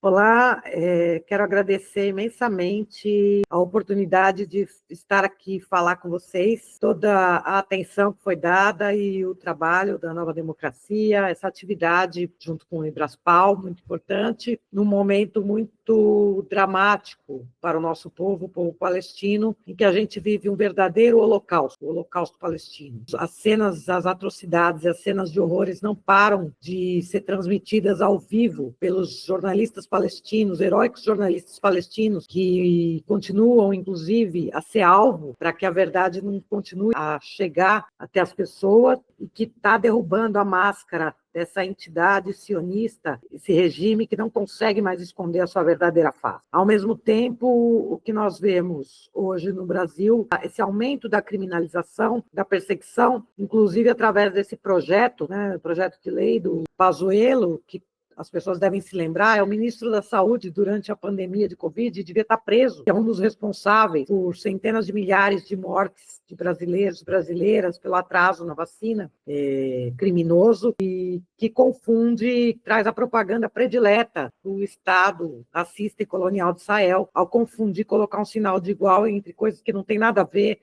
Olá, quero agradecer imensamente a oportunidade de estar aqui e falar com vocês, toda a atenção que foi dada e o trabalho da Nova Democracia, essa atividade junto com o Ibraspal, muito importante, num momento muito dramático para o nosso povo, o povo palestino, em que a gente vive um verdadeiro holocausto, o holocausto palestino. As cenas, as atrocidades, as cenas de horrores não param de ser transmitidas ao vivo pelos jornalistas palestinos, heróicos jornalistas palestinos, que continuam, inclusive, a ser alvo para que a verdade não continue a chegar até as pessoas e que está derrubando a máscara dessa entidade sionista, esse regime que não consegue mais esconder a sua verdadeira face. Ao mesmo tempo, o que nós vemos hoje no Brasil, esse aumento da criminalização, da perseguição, inclusive através desse projeto, projeto de lei do Pazuello, que as pessoas devem se lembrar, é o ministro da Saúde durante a pandemia de Covid, devia estar preso, que é um dos responsáveis por centenas de milhares de mortes de brasileiros e brasileiras pelo atraso na vacina, criminoso, e que confunde, traz a propaganda predileta do Estado racista e colonial de Israel, ao confundir, colocar um sinal de igual entre coisas que não tem nada a ver,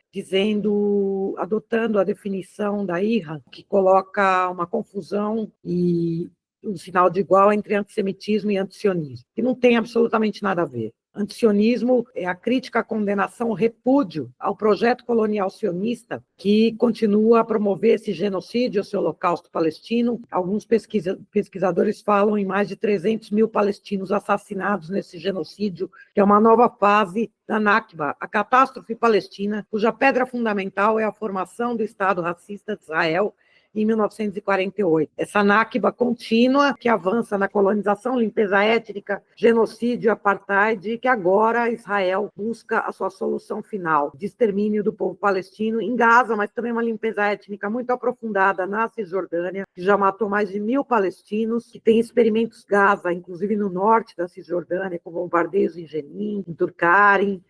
adotando a definição da IHRA, que coloca uma confusão e um sinal de igual entre antissemitismo e antisionismo, que não tem absolutamente nada a ver. Antisionismo é a crítica, a condenação, o repúdio ao projeto colonial sionista que continua a promover esse genocídio, esse holocausto palestino. Alguns pesquisadores falam em mais de 300 mil palestinos assassinados nesse genocídio, que é uma nova fase da Nakba, a catástrofe palestina, cuja pedra fundamental é a formação do Estado racista de Israel, em 1948. Essa Nakba contínua que avança na colonização, limpeza étnica, genocídio, apartheid, e que agora Israel busca a sua solução final de extermínio do povo palestino em Gaza, mas também uma limpeza étnica muito aprofundada na Cisjordânia, que já matou mais de 1.000 palestinos, que tem experimentos Gaza, inclusive no norte da Cisjordânia, com bombardeios em Jenin, em Turkaren,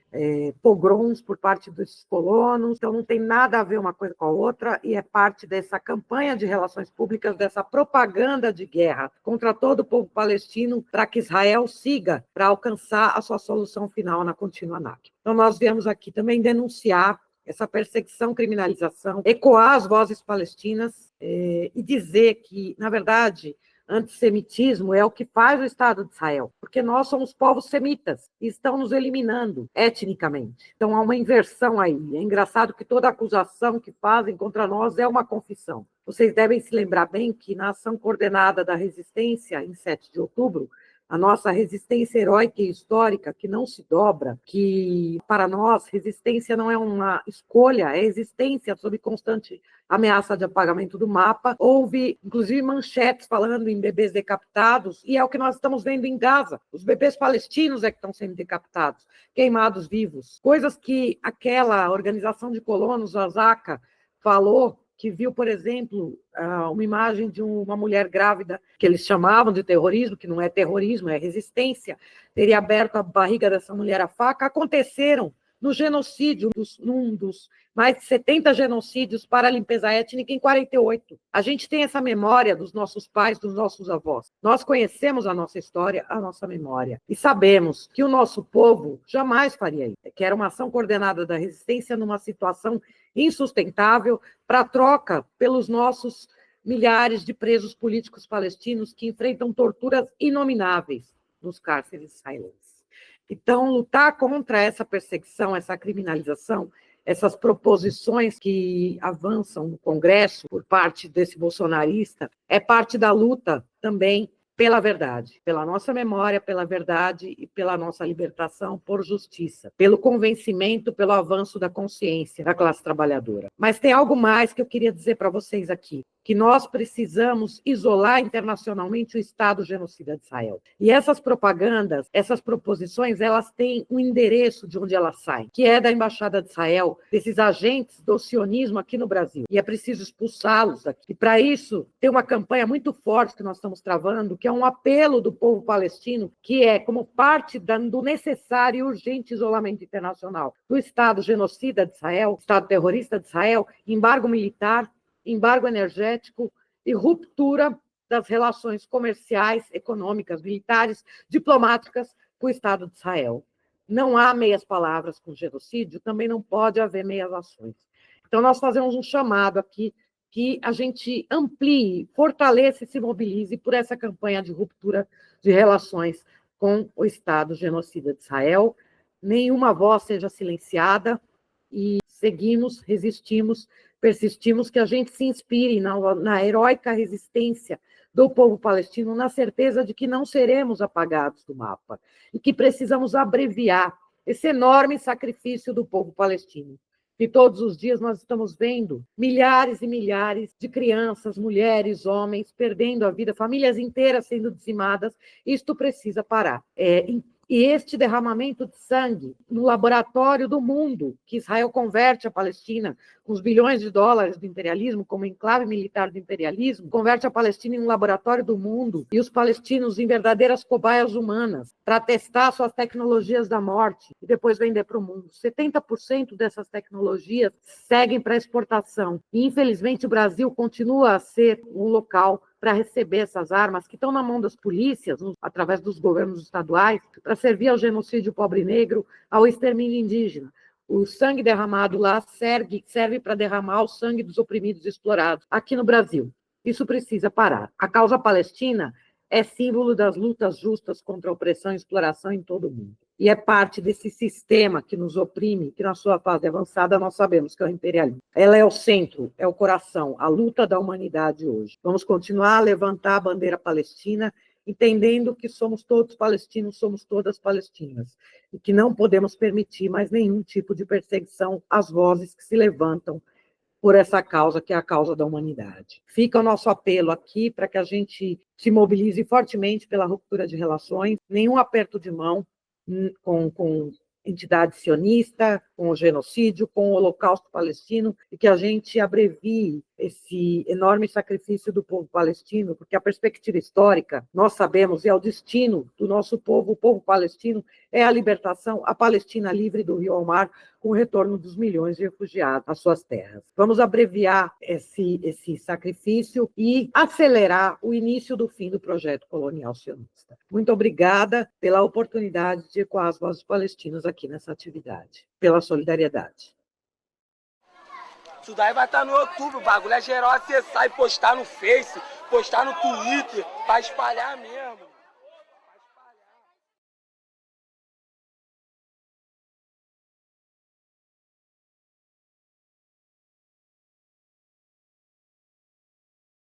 pogroms por parte dos colonos. Então não tem nada a ver uma coisa com a outra e é parte dessa campanha de relações públicas, dessa propaganda de guerra contra todo o povo palestino para que Israel siga para alcançar a sua solução final na contínua Nakba. Então nós viemos aqui também denunciar essa perseguição, criminalização, ecoar as vozes palestinas e dizer que, na verdade, antissemitismo é o que faz o Estado de Israel, porque nós somos povos semitas e estão nos eliminando etnicamente. Então há uma inversão aí. É engraçado que toda acusação que fazem contra nós é uma confissão. Vocês devem se lembrar bem que na ação coordenada da resistência, em 7 de outubro, a nossa resistência heróica e histórica, que não se dobra, que para nós resistência não é uma escolha, é existência sob constante ameaça de apagamento do mapa. Houve, inclusive, manchetes falando em bebês decapitados, e é o que nós estamos vendo em Gaza. Os bebês palestinos é que estão sendo decapitados, queimados vivos. Coisas que aquela organização de colonos, a Zaca, falou, que viu, por exemplo, uma imagem de uma mulher grávida, que eles chamavam de terrorismo, que não é terrorismo, é resistência, teria aberto a barriga dessa mulher à faca, aconteceram no genocídio, num dos mais de 70 genocídios para a limpeza étnica em 48. A gente tem essa memória dos nossos pais, dos nossos avós. Nós conhecemos a nossa história, a nossa memória, e sabemos que o nosso povo jamais faria isso, que era uma ação coordenada da resistência numa situação insustentável para troca pelos nossos milhares de presos políticos palestinos que enfrentam torturas inomináveis nos cárceres israelenses. Então, lutar contra essa perseguição, essa criminalização, essas proposições que avançam no Congresso por parte desse bolsonarista, é parte da luta também pela verdade, pela nossa memória, pela verdade e pela nossa libertação por justiça, pelo convencimento, pelo avanço da consciência da classe trabalhadora. Mas tem algo mais que eu queria dizer para vocês aqui, que nós precisamos isolar internacionalmente o Estado genocida de Israel. E essas propagandas, essas proposições, elas têm um endereço de onde elas saem, que é da Embaixada de Israel, desses agentes do sionismo aqui no Brasil. E é preciso expulsá-los daqui. E para isso, tem uma campanha muito forte que nós estamos travando, que é um apelo do povo palestino, que é como parte do necessário e urgente isolamento internacional do Estado genocida de Israel, Estado terrorista de Israel, embargo militar, embargo energético e ruptura das relações comerciais, econômicas, militares, diplomáticas com o Estado de Israel. Não há meias palavras com genocídio, também não pode haver meias ações. Então, nós fazemos um chamado aqui que a gente amplie, fortaleça e se mobilize por essa campanha de ruptura de relações com o Estado genocida de Israel. Nenhuma voz seja silenciada e seguimos, resistimos, persistimos, que a gente se inspire na heróica resistência do povo palestino, na certeza de que não seremos apagados do mapa e que precisamos abreviar esse enorme sacrifício do povo palestino. E todos os dias nós estamos vendo milhares e milhares de crianças, mulheres, homens perdendo a vida, famílias inteiras sendo dizimadas. Isto precisa parar. E este derramamento de sangue no laboratório do mundo, que Israel converte a Palestina, com os bilhões de dólares do imperialismo, como enclave militar do imperialismo, converte a Palestina em um laboratório do mundo e os palestinos em verdadeiras cobaias humanas para testar suas tecnologias da morte e depois vender para o mundo. 70% dessas tecnologias seguem para exportação. E, infelizmente, o Brasil continua a ser um local para receber essas armas que estão na mão das polícias, através dos governos estaduais, para servir ao genocídio pobre negro, ao extermínio indígena. O sangue derramado lá serve para derramar o sangue dos oprimidos e explorados aqui no Brasil. Isso precisa parar. A causa palestina é símbolo das lutas justas contra a opressão e exploração em todo o mundo. E é parte desse sistema que nos oprime, que na sua fase avançada nós sabemos que é o imperialismo. Ela é o centro, é o coração, a luta da humanidade hoje. Vamos continuar a levantar a bandeira palestina, entendendo que somos todos palestinos, somos todas palestinas, e que não podemos permitir mais nenhum tipo de perseguição às vozes que se levantam por essa causa, que é a causa da humanidade. Fica o nosso apelo aqui para que a gente se mobilize fortemente pela ruptura de relações, nenhum aperto de mão com entidade sionista, com o genocídio, com o Holocausto palestino, e que a gente abrevie esse enorme sacrifício do povo palestino, porque a perspectiva histórica, nós sabemos, é o destino do nosso povo, o povo palestino, é a libertação, a Palestina livre do rio ao mar, com o retorno dos milhões de refugiados às suas terras. Vamos abreviar esse sacrifício e acelerar o início do fim do projeto colonial sionista. Muito obrigada pela oportunidade de ecoar as vozes palestinas aqui nessa atividade, pela solidariedade. Isso daí vai estar no YouTube, o bagulho é geral acessar e postar no Face, postar no Twitter, para espalhar mesmo.